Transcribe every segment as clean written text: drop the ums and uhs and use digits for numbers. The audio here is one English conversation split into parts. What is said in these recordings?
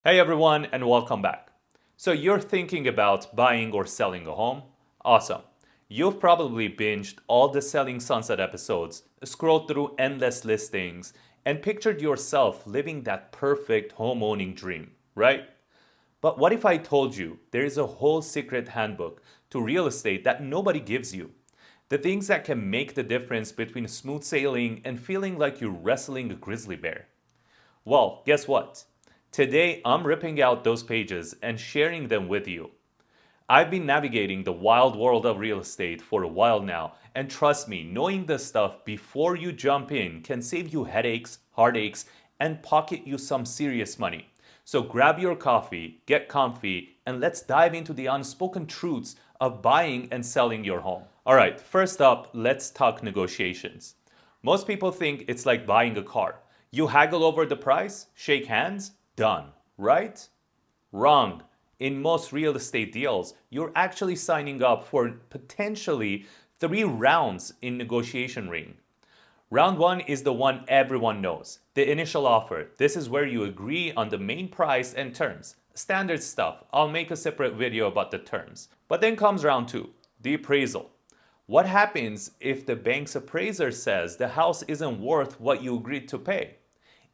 Hey everyone, and welcome back. So you're thinking about buying or selling a home? Awesome. You've probably binged all the Selling Sunset episodes, scrolled through endless listings, and pictured yourself living that perfect home owning dream, right? But what if I told you there is a whole secret handbook to real estate that nobody gives you? The things that can make the difference between smooth sailing and feeling like you're wrestling a grizzly bear. Well, guess what? Today, I'm ripping out those pages and sharing them with you. I've been navigating the wild world of real estate for a while now, and trust me, knowing this stuff before you jump in can save you headaches, heartaches, and pocket you some serious money. So grab your coffee, get comfy, and let's dive into the unspoken truths of buying and selling your home. All right, first up, let's talk negotiations. Most people think it's like buying a car. You haggle over the price, shake hands, done, right? Wrong. In most real estate deals, you're actually signing up for potentially 3 rounds in negotiation ring. Round one is the one everyone knows, the initial offer. This is where you agree on the main price and terms. Standard stuff. I'll make a separate video about the terms. But then comes round two, the appraisal. What happens if the bank's appraiser says the house isn't worth what you agreed to pay?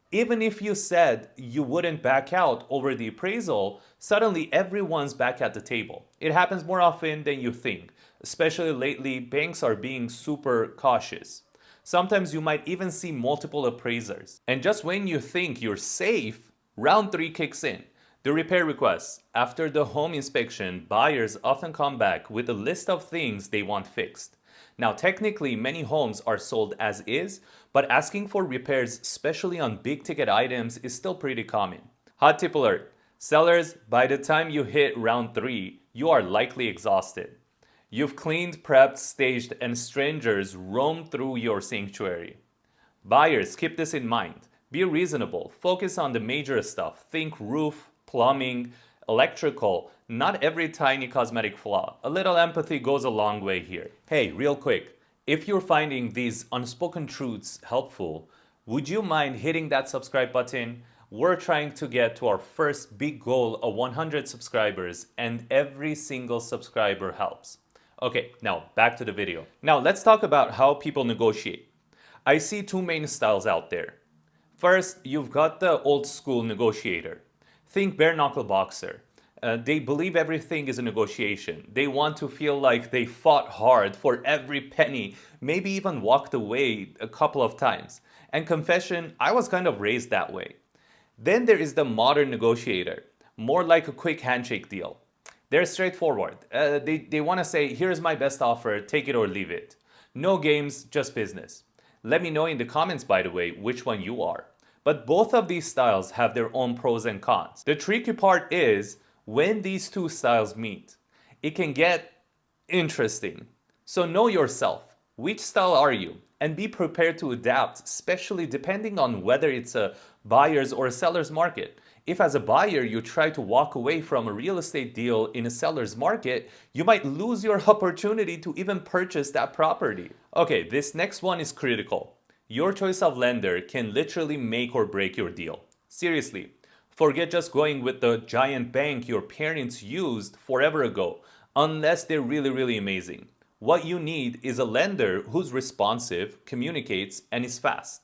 Even if you said you wouldn't back out over the appraisal, suddenly everyone's back at the table. It happens more often than you think. Especially lately, banks are being super cautious. Sometimes you might even see multiple appraisers. And just when you think you're safe, round three kicks in. The repair requests. After the home inspection, buyers often come back with a list of things they want fixed. Now, technically, many homes are sold as is, but asking for repairs, especially on big ticket items, is still pretty common. Hot tip alert. Sellers, by the time you hit round three, you are likely exhausted. You've cleaned, prepped, staged, and strangers roam through your sanctuary. Buyers, keep this in mind. Be reasonable. Focus on the major stuff. Think roof, plumbing, electrical, not every tiny cosmetic flaw. A little empathy goes a long way here. Hey, real quick, if you're finding these unspoken truths helpful, would you mind hitting that subscribe button? We're trying to get to our first big goal of 100 subscribers, and every single subscriber helps. Okay, now back to the video. Now let's talk about how people negotiate. I see two main styles out there. First, you've got the old school negotiator. Think bare knuckle boxer. They believe everything is a negotiation. They want to feel like they fought hard for every penny, maybe even walked away a couple of times. And confession, I was kind of raised that way. Then there is the modern negotiator, more like a quick handshake deal. They're straightforward. They want to say, here's my best offer, take it or leave it. No games, just business. Let me know in the comments, by the way, which one you are. But both of these styles have their own pros and cons. The tricky part is when these two styles meet, it can get interesting. So know yourself. Which style are you? And be prepared to adapt, especially depending on whether it's a buyer's or a seller's market. If as a buyer you try to walk away from a real estate deal in a seller's market, you might lose your opportunity to even purchase that property. Okay, this next one is critical. Your choice of lender can literally make or break your deal. Seriously, forget just going with the giant bank your parents used forever ago, unless they're really amazing. What you need is a lender who's responsive, communicates, and is fast.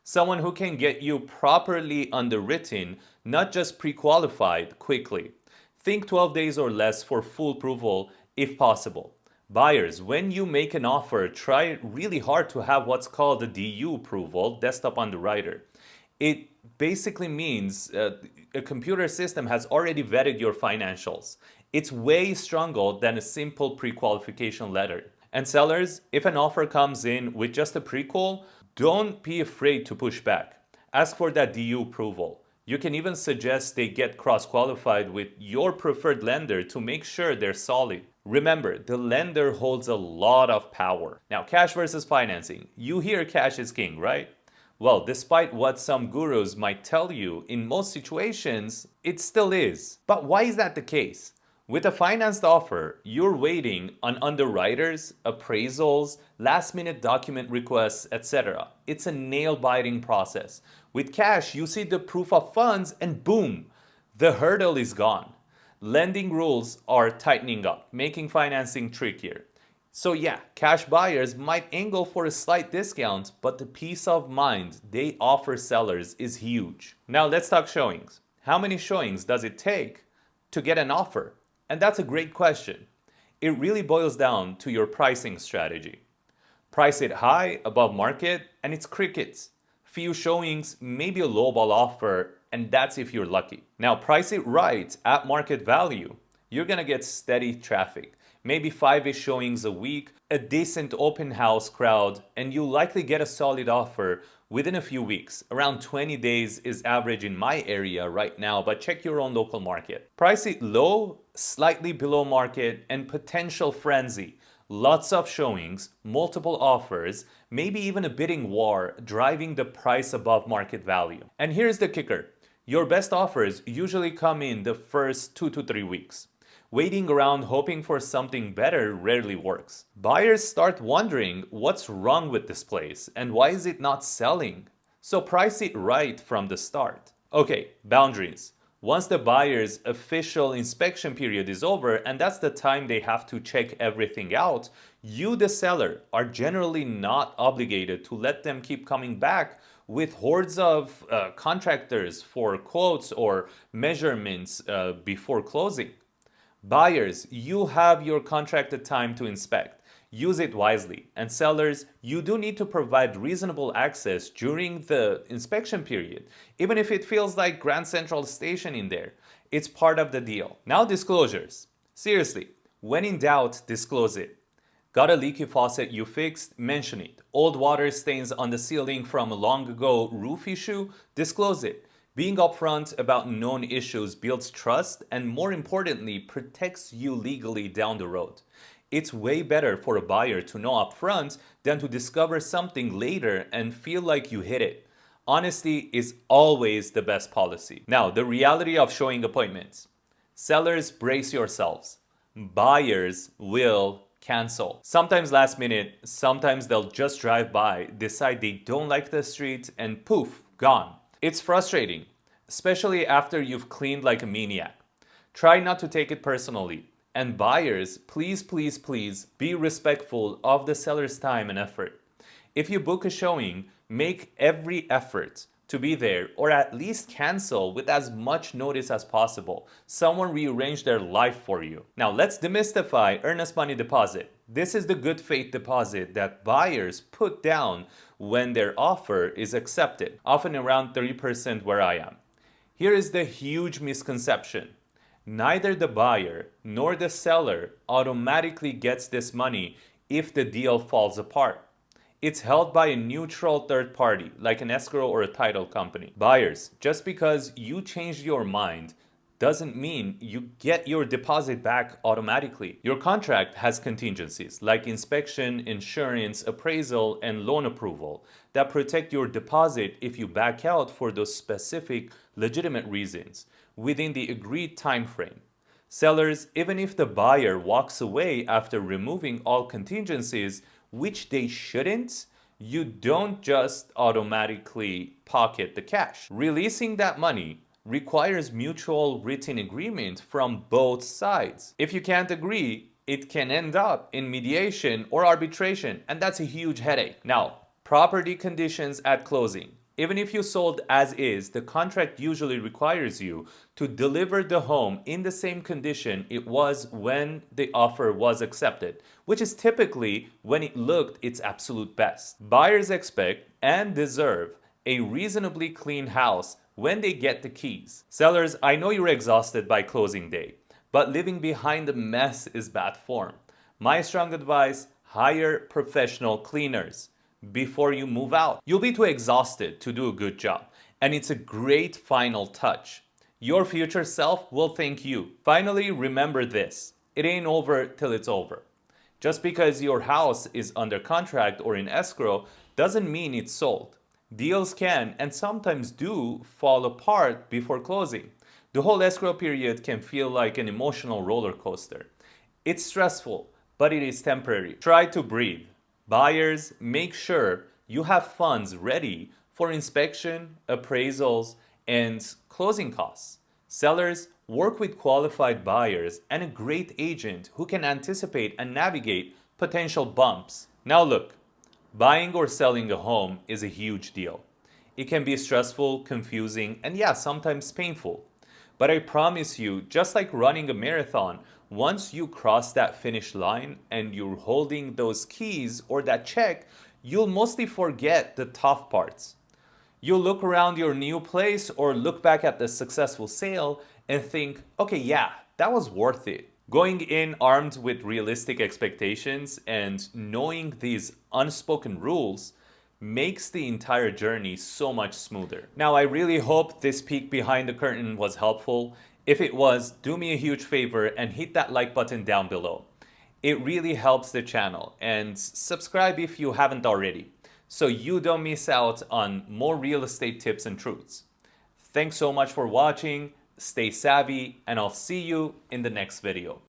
Someone who can get you properly underwritten, not just pre-qualified quickly. Think 12 days or less for full approval if possible. Buyers, when you make an offer, try really hard to have what's called a DU approval, desktop underwriter. It basically means a computer system has already vetted your financials. It's way stronger than a simple pre-qualification letter. And sellers, if an offer comes in with just a pre-qual, don't be afraid to push back. Ask for that DU approval. You can even suggest they get cross-qualified with your preferred lender to make sure they're solid. Remember, the lender holds a lot of power. Now, cash versus financing. You hear cash is king, right? Well, despite what some gurus might tell you, in most situations, it still is. But why is that the case? With a financed offer, you're waiting on underwriters, appraisals, last-minute document requests, etc. It's a nail-biting process. With cash, you see the proof of funds and boom, The hurdle is gone. Lending rules are tightening up, making financing trickier. So yeah, cash buyers might angle for a slight discount, but the peace of mind they offer sellers is huge. Now let's talk showings. How many showings does it take to get an offer? And that's a great question. It really boils down to your pricing strategy. Price it high, above market, and it's crickets. Few showings, maybe a lowball offer, and that's if you're lucky. Now, price it right at market value. You're gonna get steady traffic, maybe 5-ish showings a week, a decent open house crowd, and you'll likely get a solid offer within a few weeks. Around 20 days is average in my area right now, but check your own local market. Price it low, slightly below market, and potential frenzy. Lots of showings, multiple offers, maybe even a bidding war driving the price above market value. And here's the kicker. Your best offers usually come in the first 2 to 3 weeks. Waiting around hoping for something better rarely works. Buyers start wondering what's wrong with this place and why is it not selling? So price it right from the start. Okay, boundaries. Once the buyer's official inspection period is over, and that's the time they have to check everything out, you, the seller, are generally not obligated to let them keep coming back with hordes of contractors for quotes or measurements before closing. Buyers, you have your contracted time to inspect. Use it wisely. And sellers, you do need to provide reasonable access during the inspection period, even if it feels like Grand Central Station in there. It's part of the deal. Now disclosures. Seriously, when in doubt, disclose it. Got a leaky faucet you fixed? Mention it. Old water stains on the ceiling from a long ago roof issue? Disclose it. Being upfront about known issues builds trust and, more importantly, protects you legally down the road. It's way better for a buyer to know upfront than to discover something later and feel like you hid it. Honesty is always the best policy. Now, the reality of showing appointments. Sellers, brace yourselves. Buyers will cancel. Sometimes last minute, sometimes they'll just drive by, decide they don't like the street, and poof, gone. It's frustrating, especially after you've cleaned like a maniac. Try not to take it personally. And buyers, please, please, please be respectful of the seller's time and effort. If you book a showing, make every effort to be there or at least cancel with as much notice as possible. Someone rearranged their life for you. Now let's demystify earnest money deposit. This is the good faith deposit that buyers put down when their offer is accepted, often around 30% where I am. Here is the huge misconception. Neither the buyer nor the seller automatically gets this money if the deal falls apart. It's held by a neutral third party, like an escrow or a title company. Buyers, just because you changed your mind doesn't mean you get your deposit back automatically. Your contract has contingencies like inspection, insurance, appraisal, and loan approval that protect your deposit if you back out for those specific legitimate reasons within the agreed time frame. Sellers, even if the buyer walks away after removing all contingencies, which they shouldn't, you don't just automatically pocket the cash. Releasing that money requires mutual written agreement from both sides. If you can't agree, it can end up in mediation or arbitration, and that's a huge headache. Now, property conditions at closing. Even if you sold as is, the contract usually requires you to deliver the home in the same condition it was when the offer was accepted, which is typically when it looked its absolute best. Buyers expect and deserve a reasonably clean house when they get the keys. Sellers, I know you're exhausted by closing day, but living behind the mess is bad form. My strong advice, hire professional cleaners before you move out. You'll be too exhausted to do a good job, and it's a great final touch. Your future self will thank you. Finally, remember this. It ain't over till it's over. Just because your house is under contract or in escrow doesn't mean it's sold. Deals can and sometimes do fall apart before closing. The whole escrow period can feel like an emotional roller coaster. It's stressful, but it is temporary. Try to breathe. Buyers, make sure you have funds ready for inspection, appraisals, and closing costs. Sellers, work with qualified buyers and a great agent who can anticipate and navigate potential bumps. Now look, buying or selling a home is a huge deal. It can be stressful, confusing, and yeah, sometimes painful. But I promise you, just like running a marathon, once you cross that finish line and you're holding those keys or that check, you'll mostly forget the tough parts. You'll look around your new place or look back at the successful sale and think, okay, yeah, that was worth it. Going in armed with realistic expectations and knowing these unspoken rules makes the entire journey so much smoother. Now, I really hope this peek behind the curtain was helpful. If it was, do me a huge favor and hit that like button down below. It really helps the channel, and subscribe if you haven't already, so you don't miss out on more real estate tips and truths. Thanks so much for watching, stay savvy, and I'll see you in the next video.